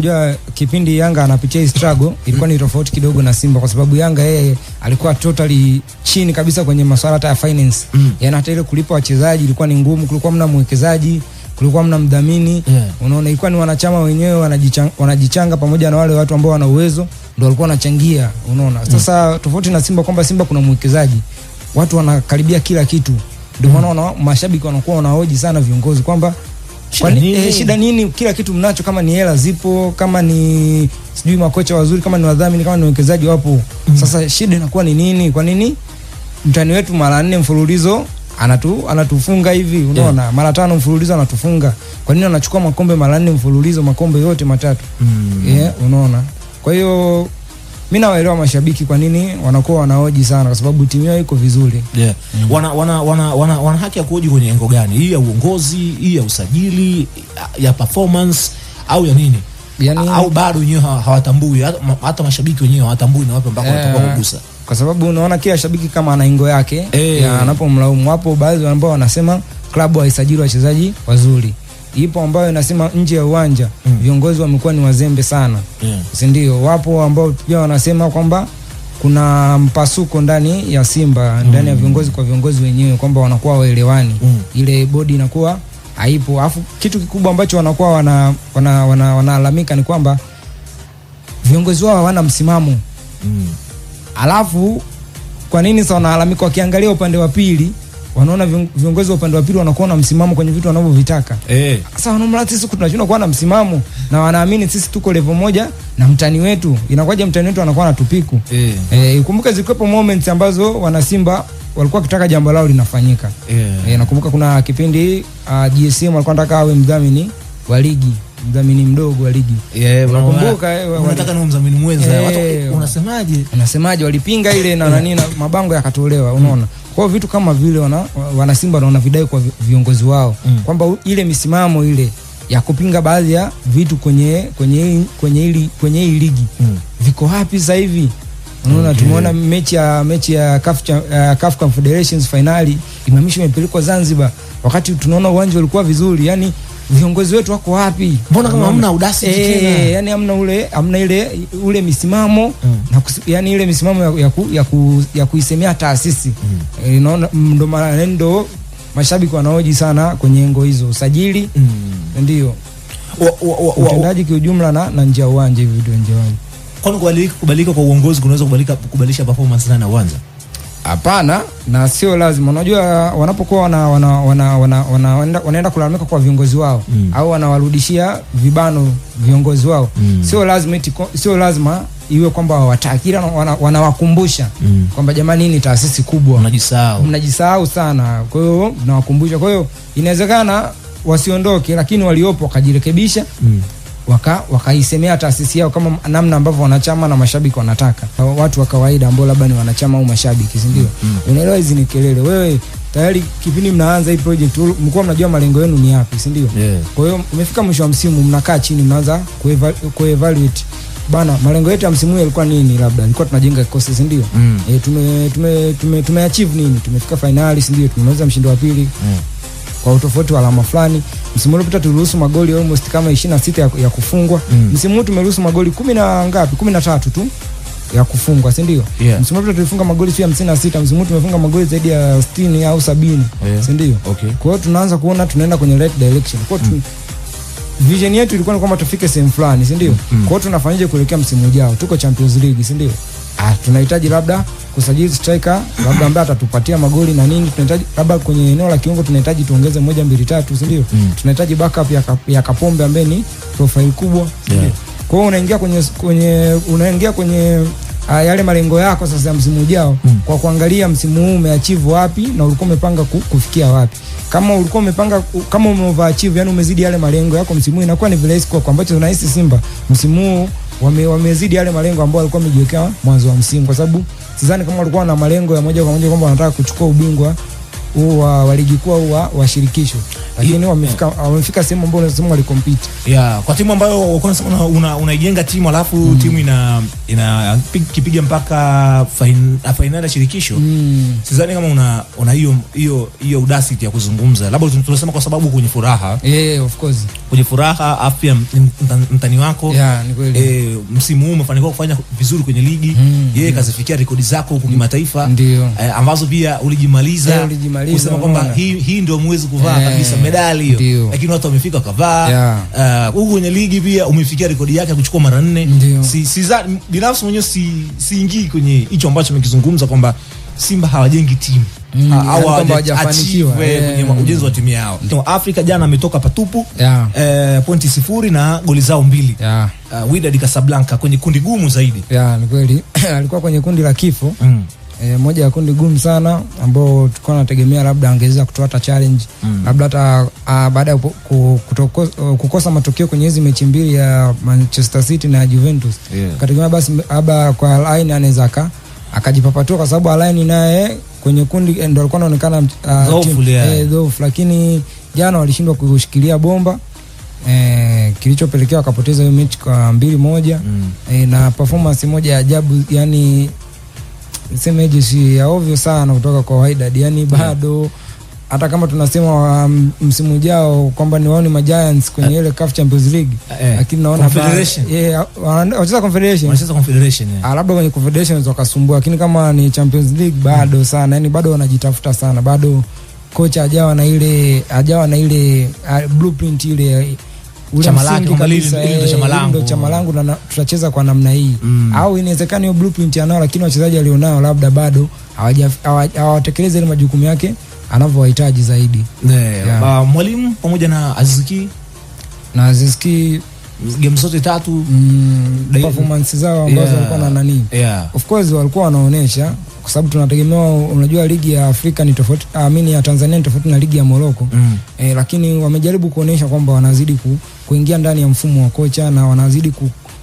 Unajua kipindi Yanga anapitia struggle ilikuwa ni tofauti kidogo na Simba, kwa sababu Yanga yeye alikuwa totally chini kabisa kwenye masuala hata ya finance. Yaani hata ile kulipa wachezaji ilikuwa ni ngumu, kulikuwa mna mwekezaji, kulikuwa mna mdhamini. Unaona, ilikuwa ni wanachama wenyewe wanajichanga pamoja na wale watu ambao wana uwezo ndio walikuwa wanachangia, unaona. Sasa tofauti na Simba kwamba Simba kuna mwekezaji, watu wanakaribia kila kitu. Ndio maana mashabiki wanakuwa wanahoji sana viongozi kwamba shida nini? Kila kitu mnacho, kama ni hela zipo, kama ni sijui makocha wazuri, kama ni wadhamini, kama ni wekezaji wapo. Sasa shida inakuwa ni nini? Kwa nini mtani wetu mara 4 mfululizo anatufunga hivi, unaona? Mara 5 mfululizo anatufunga. Kwa nini anachukua makombe mara 4 mfululizo, makombe yote matatu? Unaona? Kwa hiyo mimi nawaelewa mashabiki kwa nini wanakuwa wanahoji sana, kwa sababu timu yao iko vizuri. Wana haki ya kuhoji kwenye engo gani? Hii ya uongozi, hii ya usajili, ya performance au ya nini? Yani, au bado wenyewe hawatambui, hata mashabiki wenyewe hawatambui na wapi mpaka wanataka kugusa. Kwa sababu unaona kila shabiki kama ana engo yake, anapomlaumu. Hapo baadhi ambao wanasema klabu haisajili wachezaji wazuri. Ipo ambayo inasema nje ya uwanja viongozi wamekuwa ni wazembe sana. Si ndio? Wapo ambao pia wanasema kwamba kuna mpasuko ndani ya Simba, ndani ya viongozi kwa viongozi wenyewe, kwamba wanakuwa waelewani. Ile bodi inakuwa haipo. Alafu kitu kikubwa ambacho wanakuwa wanalalamika ni kwamba viongozi wao hawana msimamo. Alafu kwa nini sasa wanalalamika? Wakiangalia upande wa pili wanaona viongozi wa upande wa pili wanakuwa na msimamo kwenye vitu wanavyovitaka. Sasa wanaomla sisi tunashindwa kuwa na msimamo, na wanaamini sisi tuko level moja na mtani wetu. Inakuwaje mtani wetu anakuwa anatupiku? Ukumbuke zilikuwa moments ambazo wana Simba walikuwa kitaka jambo lao linafanyika. Nakumbuka kuna kipindi GSM walikuwa wanataka awe mdhamini wa ligi, mdhamini mdogo wa ligi. Unakumbuka wanataka na mdhamini mwenza. Watu unasemaje? Walipinga ile na nani, na mabango yakatolewa, unaona. Kwa vitu kama vile wana Simba wanaona vidai kwa viongozi wao kwamba ile misimamo ile ya kupinga baadhi ya vitu kwenye hii ligi viko wapi sasa hivi? Unaona, tumeona mechi ya CAF Confederations finali imehamishwa, imepelekwa Zanzibar, wakati tunaona uwanja ulikuwa vizuri. Yani viongozi wetu wako wapi? Mbona kama hamna audacity tena? Yani hamna ule misimamo na yani ile misimamo ya kuisemea taasisi. Unaona, ndo maneno mashabiki wanaoji sana kwenye engo hizo, usajili ndio utendaji kiujumla na nje ya uwanja hivi ndio nje uwanja. Kwani kubadilika kwa uongozi kunaweza kubadilisha performance na uwanja? Hapana, na sio lazima. Unajua wanapokuwa wanaenda kulalamika kwa viongozi wao au wanawarudishia vibano viongozi wao, sio lazima iwe kwamba hawataki, ila wanawakumbusha kwamba jamani, hii ni taasisi kubwa, mnajisahau sana. Kwa hiyo nawakumbusha. Kwa hiyo inawezekana wasiondoke, lakini waliopo wakajirekebisha, wakaisemea taasisi yao kama namna ambavyo wanachama na mashabiki wanataka. Watu wa kawaida ambao labda ni wanachama au mashabiki, si ndio? Unaelewa hizi ni kelele. Wewe tayari kipindi mnaanza hii project mlikuwa mnajua malengo yenu ni yapi, si ndio? Kwa hiyo umefika mwisho wa msimu, mnakaa chini, mnaanza kuevaluate bana, malengo yetu ya msimu huu yalikuwa nini? Labda ilikuwa tunajenga kikosi, si ndio? Tumeachieve nini? Tumefika finali, si ndio? Tumemaliza mshindo wa pili kwa utofauti wa alama fulani. Msimu uliopita tuliruhusu magoli almost kama 26 ya kufungwa. Msimu huu tumeruhusu magoli 10 na ngapi? 13 tu ya kufungwa, si ndio? Msimu uliopita tulifunga magoli 56, msimu huu tumefunga magoli zaidi ya 60 au 70, si ndio? Kwa hiyo tunaanza kuona tunaenda kwenye right direction. Kwa hiyo vision yetu ilikuwa ni kwamba tufike sehemu fulani, si ndio? Kwa hiyo tunafanyaje kuelekea msimu ujao? Tuko Champions League, si ndio? Tunahitaji labda kusajili striker labda ambaye atatupatia magoli na nini. Tunahitaji labda kwenye eneo la kiungo tunahitaji tuongeze 1 2 3, si ndio? Tunahitaji backup ya Kapombe ambaye ni profile kubwa. Kwa hiyo unaingia kwenye yale malengo yako sasa ya msimu ujao kwa kuangalia msimu huu umeachieve wapi na ulikuwa umepanga kufikia wapi. Kama ulikuwa umepanga, kama umeoverachieve, yani umezidi yale malengo yako msimu huu, inakuwa ni vile kwa ambacho tunahisi Simba msimu huu wamezidi yale malengo ambayo walikuwa wamejiwekea mwanzo wa msimu, kwa sababu sidhani kama walikuwa na malengo ya moja kwa moja kwamba wanataka kuchukua ubingwa huu wa ligi kuu au wa shirikisho. lakini wamefika sehemu ambayo unasema walicompete. Kwa timu ambayo unasema unaijenga timu alafu timu kipiga mpaka finali ya shirikisho, sidhani kama una hiyo audacity ya kuzungumza. Labda tunasema kwa sababu kwenye furaha. Of course. Kwenye furaha afya mtani wako. Ni kweli. Msimu huu umefanikiwa kufanya vizuri kwenye ligi. Yeye kazifikia rekodi zako huko kimataifa. Ambazo pia ulijimaliza kusema kwamba hii ndio mwezi kuvaa kabisa medali hiyo. Lakini watu wamefika kavaa. Huko kwenye ligi pia umefikia rekodi yake kuchukua mara 4. Binafsi mwenyewe siingii kwenye hicho ambacho umekizungumza kwamba Simba hawajengi timu au hawajafanikiwa kwenye ujenzi wa timu yao. Afrika jana ametoka patupu, pointi 0 na goli zao 2. Wydad Casablanca kwenye kundi gumu zaidi. Ni kweli. Alikuwa kwenye kundi la kifo. Moja ya kundi gumu sana ambao tulikuwa tunategemea labda angeweza kutoa hata challenge. Labda hata baada ya kukosa matokeo kwenye hizo mechi mbili ya Manchester City na Juventus. Kategemea basi aba kwa Al-Ain anaweza akajipapatua kwa sababu Al-Ain naye kwenye kundi ndio alikuwa anaonekana dhaifu, lakini jana walishindwa kushikilia bomba. Kilichopelekea wakapoteza hiyo mechi kwa 2-1. Na performance moja ya ajabu, yani semeje si ya ovyo sana kutoka kwa Wydad, yani bado hata kama tunasema msimu ujao kwamba ni wao ni Giants kwenye ile CAF Champions League, lakini naona wanacheza Confederation. Labda kwenye Confederation wakasumbua, lakini kama ni Champions League bado sana, yani bado wanajitafuta sana, bado kocha hajawa na ile blueprint ile chama lake kabisa, ndio chama langu na tutacheza kwa namna hii. Au inawezekana hiyo blueprint anao, lakini wachezaji alionao labda bado hawatekeleza ile majukumu yake anavyowahitaji zaidi. Mwalimu pamoja na Aziz Ki game zote 3 performance zao ambazo walikuwa na nani. Of course walikuwa wanaonesha, kwa sababu tunategemea, unajua ligi ya Afrika ni tofauti, ya Tanzania ni tofauti na ligi ya Morocco. Lakini wamejaribu kuonesha kwamba wanazidi kuingia ndani ya mfumo wa kocha na wanazidi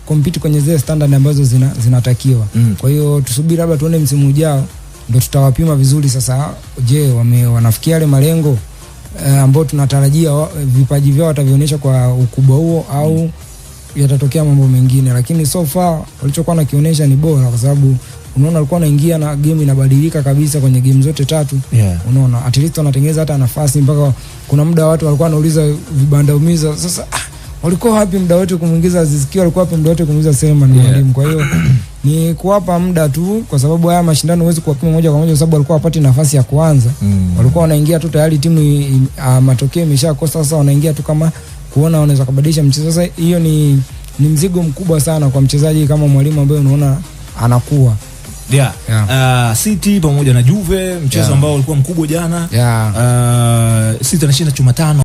compete kwenye zile standard ambazo zinatakiwa. Kwa hiyo tusubiri labda tuone msimu ujao ndio tutawapima vizuri sasa. Je, wanafikia yale malengo ambao tunatarajia vipaji vyao watavionyesha kwa ukubwa huo, au yatatokea mambo mengine? Lakini so far walichokuwa nakionyesha ni bora, kwa sababu unaona alikuwa anaingia na game inabadilika kabisa kwenye game zote 3. Unaona at least wanatengeneza hata nafasi, mpaka kuna muda watu walikuwa wanauliza vibanda umiza, sasa walikuwa wapi muda wote kumuingiza Aziz Ki, walikuwa wapi muda wote kumuingiza Sema ni mwalimu. Kwa hiyo ni kuwapa muda tu, kwa sababu haya mashindano huwezi kuwapima moja kwa moja, kwa sababu walikuwa wapati nafasi ya kuanza. Walikuwa wanaingia tu tayari timu matokeo imeshakosa, sasa wanaingia tu kama kuona wanaweza kubadilisha mchezo. Sasa hiyo ni mzigo mkubwa sana kwa mchezaji kama mwalimu ambaye unaona anakuwa. City pamoja na Juve mchezo ambao ulikuwa mkubwa jana. City anashinda chuma 5.